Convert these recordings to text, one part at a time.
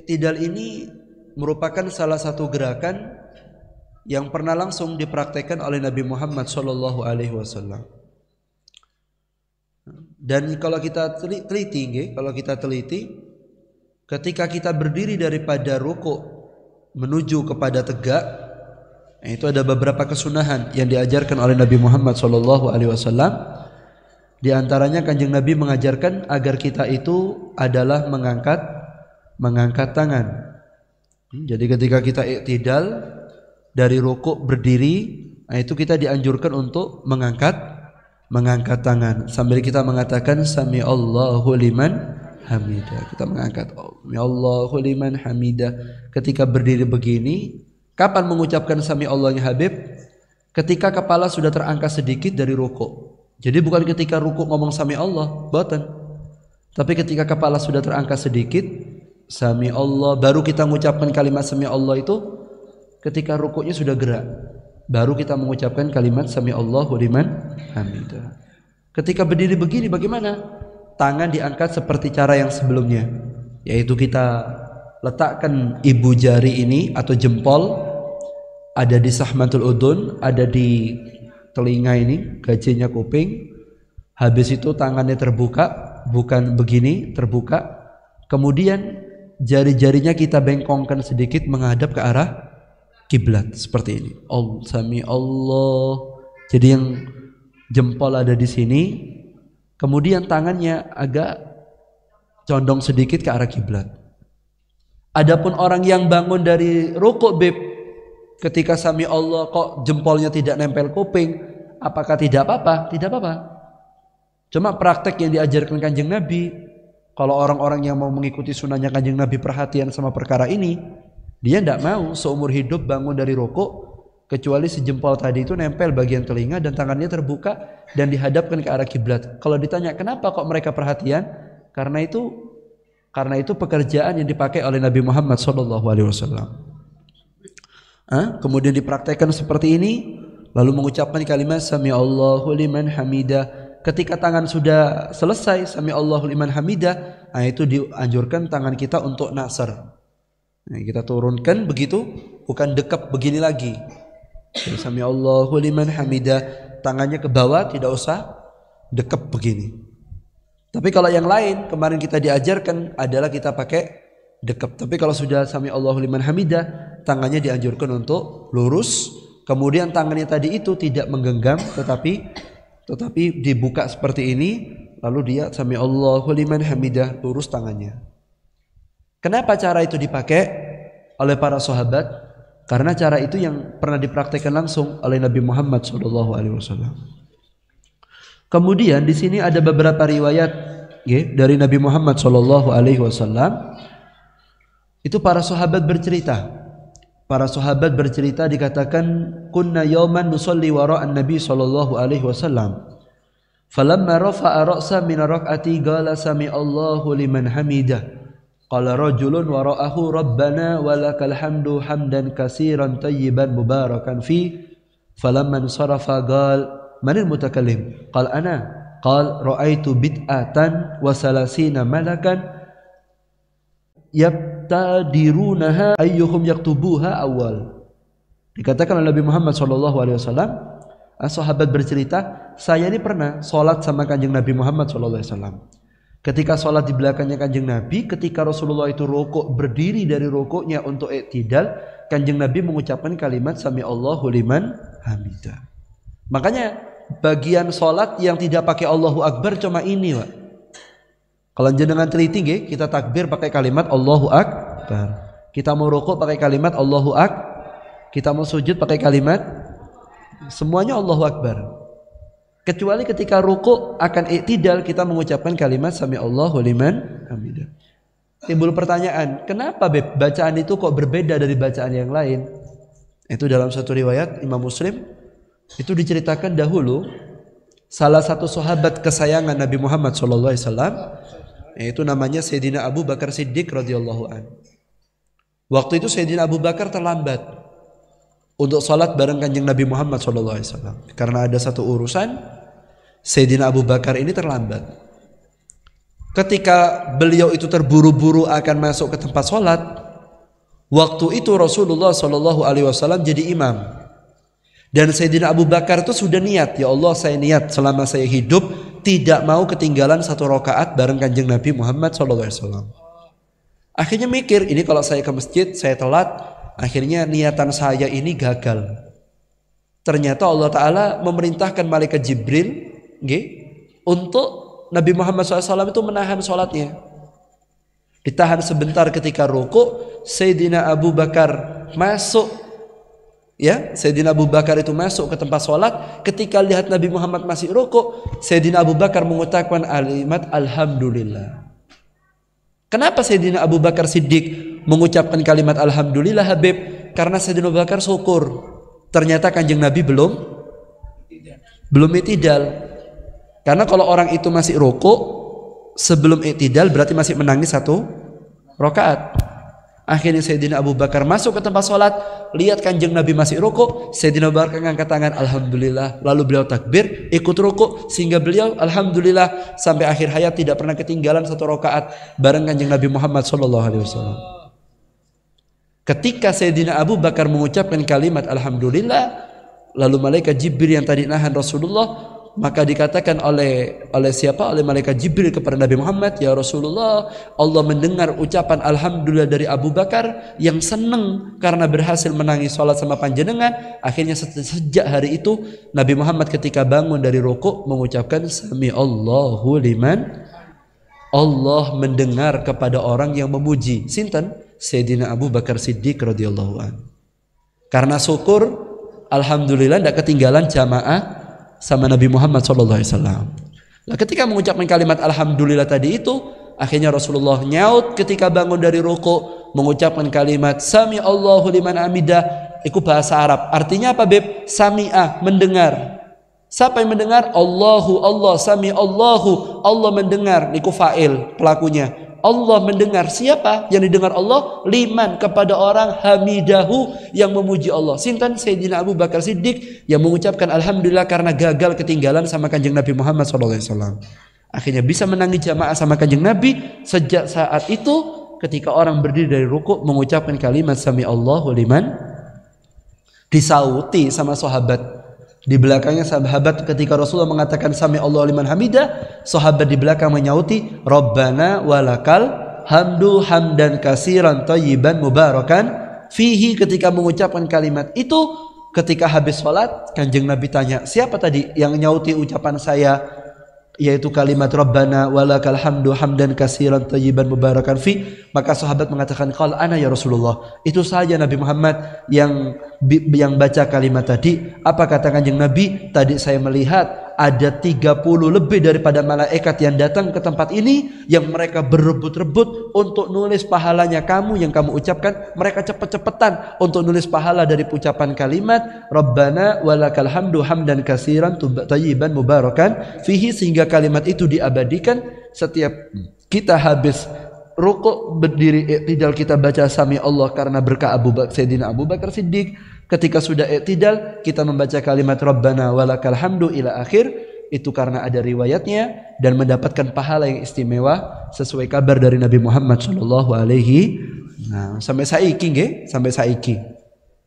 I'tidal ini merupakan salah satu gerakan yang pernah langsung dipraktekkan oleh Nabi Muhammad SAW. Dan kalau kita teliti, ketika kita berdiri daripada ruku' menuju kepada tegak, itu ada beberapa kesunahan yang diajarkan oleh Nabi Muhammad SAW. Di antaranya Kanjeng Nabi mengajarkan agar kita itu adalah mengangkat tangan. Jadi ketika kita i'tidal dari rukuk berdiri, itu kita dianjurkan untuk mengangkat tangan sambil kita mengatakan sami Allahu liman hamidah. Kita mengangkat sami Allahu liman hamidah. Ketika berdiri begini, kapan mengucapkan sami Allahnya Habib? Ketika kepala sudah terangkat sedikit dari rukuk. Jadi bukan ketika rukuk ngomong sami Allah, boten. Tapi ketika kepala sudah terangkat sedikit, sami Allah, baru kita mengucapkan kalimat sami Allah itu ketika rukuknya sudah gerak. Baru kita mengucapkan kalimat sami Allahu liman hamidah. Ketika berdiri begini bagaimana? Tangan diangkat seperti cara yang sebelumnya, yaitu kita letakkan ibu jari ini atau jempol ada di sahmatul udun, ada di telinga ini, gajinya kuping. Habis itu tangannya terbuka, bukan begini, terbuka. Kemudian jari-jarinya kita bengkongkan sedikit menghadap ke arah kiblat seperti ini. Sami Allah. Jadi yang jempol ada di sini, kemudian tangannya agak condong sedikit ke arah kiblat. Adapun orang yang bangun dari rukuk ketika sami Allah kok jempolnya tidak nempel kuping, apakah tidak apa-apa? Tidak apa-apa. Cuma praktek yang diajarkan Kanjeng Nabi, kalau orang-orang yang mau mengikuti sunnahnya Kanjeng Nabi perhatian sama perkara ini, dia tidak mau seumur hidup bangun dari rukuk kecuali si jempol tadi itu nempel bagian telinga dan tangannya terbuka dan dihadapkan ke arah kiblat. Kalau ditanya kenapa kok mereka perhatian? Karena itu pekerjaan yang dipakai oleh Nabi Muhammad SAW. Kemudian dipraktekkan seperti ini, lalu mengucapkan kalimat sami Allahu liman hamidah. Ketika tangan sudah selesai sami Allahu liman hamidah, itu dianjurkan tangan kita untuk nasr. Kita turunkan begitu, bukan dekap begini lagi. Jadi, sami Allahu liman hamidah, tangannya ke bawah, tidak usah dekap begini. Tapi kalau yang lain kemarin kita diajarkan adalah kita pakai dekap. Tapi kalau sudah sami Allahu liman hamidah, tangannya dianjurkan untuk lurus. Kemudian tangannya tadi itu tidak menggenggam, tetapi dibuka seperti ini. Lalu dia sami Allahu liman hamidah, lurus tangannya. Kenapa cara itu dipakai oleh para sahabat? Karena cara itu yang pernah dipraktikkan langsung oleh Nabi Muhammad SAW. Kemudian di sini ada beberapa riwayat dari Nabi Muhammad SAW. Itu para sahabat bercerita. Para sahabat bercerita dikatakan kunna yawman nusalli wara'an Nabi SAW. Falamma rafa'a ra'sa min rak'ati qala sami Allahu liman hamidah. Qala rajulun wara'ahu rabbana walakal hamdu hamdan katsiran tayyiban mubarakan fi. Falamma sarafa qala manil mutakallim? Qala ana. Qala ra'aitu bid'atan wa salasina malakan yabtadirunaha ayyuhum yaktubuha awal. Dikatakan oleh Nabi Muhammad SAW, sahabat bercerita, saya ini pernah sholat sama Kanjeng Nabi Muhammad SAW. Ketika sholat di belakangnya Kanjeng Nabi, ketika Rasulullah itu rukuk, berdiri dari rukuknya untuk i'tidal, Kanjeng Nabi mengucapkan kalimat sami Allahu liman hamidah. Makanya bagian sholat yang tidak pakai Allahu Akbar cuma ini, Pak. Kalau jenengan teliti, kita takbir pakai kalimat Allahu Akbar. Kita mau rukuk pakai kalimat Allahu Akbar. Kita mau sujud pakai kalimat, semuanya Allahu Akbar. Kecuali ketika rukuk akan i'tidal, kita mengucapkan kalimat sami Allahu liman hamidah. Timbul pertanyaan, kenapa bacaan itu kok berbeda dari bacaan yang lain? Itu dalam satu riwayat Imam Muslim, itu diceritakan dahulu salah satu sahabat kesayangan Nabi Muhammad SAW, yaitu namanya Sayyidina Abu Bakar Siddiq radhiyallahu anhu. Waktu itu Sayyidina Abu Bakar terlambat untuk sholat bareng Kanjeng Nabi Muhammad SAW. Karena ada satu urusan, Sayyidina Abu Bakar ini terlambat. ketika beliau itu terburu-buru akan masuk ke tempat sholat, waktu itu Rasulullah Shallallahu Alaihi Wasallam jadi imam, dan Sayyidina Abu Bakar itu sudah niat, ya Allah saya niat selama saya hidup tidak mau ketinggalan satu rakaat bareng kanjeng Nabi Muhammad Shallallahu Alaihi Wasallam. Akhirnya mikir, ini kalau saya ke masjid saya telat, akhirnya niatan saya ini gagal. Ternyata Allah Ta'ala memerintahkan malaikat Jibril untuk Nabi Muhammad SAW itu menahan sholatnya. Ditahan sebentar ketika ruku. Sayyidina Abu Bakar masuk, ya, Sayyidina Abu Bakar itu masuk ke tempat sholat. Ketika lihat Nabi Muhammad masih ruku, Sayyidina Abu Bakar mengucapkan kalimat Alhamdulillah. Kenapa Sayyidina Abu Bakar Siddiq mengucapkan kalimat Alhamdulillah, Habib? Karena Sayyidina Abu Bakar syukur, ternyata kanjeng Nabi belum i'tidal. Karena kalau orang itu masih ruku sebelum i'tidal berarti masih menangis satu rakaat. Akhirnya Sayyidina Abu Bakar masuk ke tempat sholat, lihat kanjeng Nabi masih ruku, Sayyidina Abu Bakar angkat tangan Alhamdulillah, lalu beliau takbir ikut ruku, sehingga beliau Alhamdulillah sampai akhir hayat tidak pernah ketinggalan satu rakaat bareng kanjeng Nabi Muhammad SAW. Ketika Sayyidina Abu Bakar mengucapkan kalimat Alhamdulillah, lalu malaikat Jibril yang tadi nahan Rasulullah, maka dikatakan oleh malaikat Jibril kepada Nabi Muhammad, ya Rasulullah, Allah mendengar ucapan Alhamdulillah dari Abu Bakar yang senang karena berhasil menangis sholat sama panjenengan. Akhirnya sejak hari itu Nabi Muhammad ketika bangun dari ruku mengucapkan Sami Allahu liman. Allah mendengar kepada orang yang memuji. Sinten? Sayyidina Abu Bakar Siddiq radhiyallahu anhu. Karena syukur, Alhamdulillah tidak ketinggalan jamaah sama Nabi Muhammad SAW. Nah, ketika mengucapkan kalimat Alhamdulillah tadi itu, akhirnya Rasulullah nyaut ketika bangun dari ruku mengucapkan kalimat Sami Allahu liman hamidah. Itu bahasa Arab. Artinya apa, Beb? Sami'ah, mendengar. Siapa yang mendengar? Allahu, Allah, Sami Allahu, Allah mendengar. Itu fa'il, pelakunya. Allah mendengar. Siapa yang didengar Allah? Liman, kepada orang hamidahu, yang memuji Allah. Sinten? Sayyidina Abu Bakar Siddiq yang mengucapkan Alhamdulillah karena gagal ketinggalan sama kanjeng Nabi Muhammad SAW. Akhirnya bisa menangis jamaah sama kanjeng Nabi. Sejak saat itu ketika orang berdiri dari ruku mengucapkan kalimat Sami Allahu liman, disauti sama sahabat. Di belakangnya sahabat ketika Rasulullah mengatakan Sami Allahu liman hamidah, sahabat di belakang menyauti Rabbana walakal hamdu hamdan katsiran thayyiban mubarakan fihi. Ketika mengucapkan kalimat itu, ketika habis sholat, kanjeng Nabi tanya, siapa tadi yang nyauti ucapan saya, yaitu kalimat Rabbana walakal hamdu hamdan katsiran thayyiban mubarakan fi? Maka sahabat mengatakan, qala ana ya Rasulullah, itu saja Nabi Muhammad yang baca kalimat tadi. Apa kata kanjeng Nabi? Tadi saya melihat ada 30 lebih daripada malaikat yang datang ke tempat ini, yang mereka berebut-rebut untuk nulis pahalanya kamu yang kamu ucapkan. Mereka cepet-cepetan untuk nulis pahala dari ucapan kalimat Rabbana walakal hamdu hamdan katsiran thayyiban mubarakan fihi, sehingga kalimat itu diabadikan. Setiap kita habis rukuk berdiri i'tidal kita baca Sami Allah karena berkah Sayyidina Abu Bakar Siddiq. Ketika sudah i'tidal kita membaca kalimat Rabbana walakal hamdu ila akhir. Itu karena ada riwayatnya dan mendapatkan pahala yang istimewa sesuai kabar dari Nabi Muhammad sallallahu alaihi. Nah, sampai saiki nggih, sampai saiki.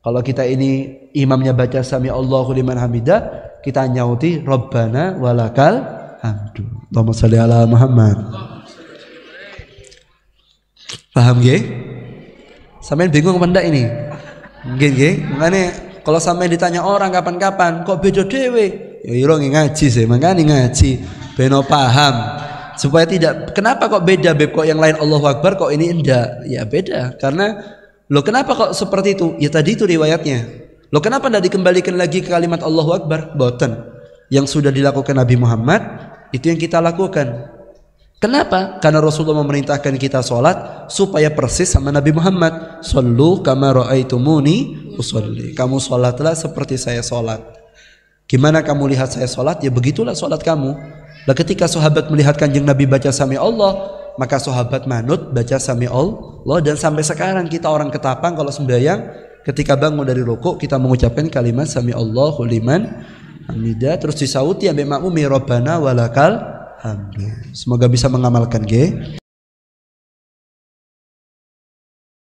Kalau kita ini imamnya baca Sami Allahu liman hamidah, kita nyauti Rabbana walakal hamdu. Allahumma shalli ala Muhammad. Paham nggih? Sampeyan bingung apa ndak ini? Nggih. Makanya kalau sampeyan ditanya orang kapan-kapan kok beda dhewe, ya ira ngaji sih, makanya ngaji ben paham. Supaya tidak, kenapa kok beda Beb, kok yang lain Allahu Akbar kok ini enggak? Ya beda, karena lo kenapa kok seperti itu? Ya tadi itu riwayatnya. Lo kenapa enggak dikembalikan lagi ke kalimat Allahu Akbar? Boten. Yang sudah dilakukan Nabi Muhammad itu yang kita lakukan. Kenapa? Karena Rasulullah memerintahkan kita sholat supaya persis sama Nabi Muhammad. Shallu kama ra'aitumuni usolli. Kamu sholatlah seperti saya sholat. Gimana kamu lihat saya sholat? Ya begitulah sholat kamu. Nah, ketika sahabat melihat kanjeng Nabi baca Sami Allah, maka sahabat manut baca Sami Allah. Dan sampai sekarang kita orang ketapang kalau sembahyang, ketika bangun dari ruku kita mengucapkan kalimat Sami Allahu liman hamidah, terus disauti ambek makmum Rabbana walakal Amin. Semoga bisa mengamalkan, nggih.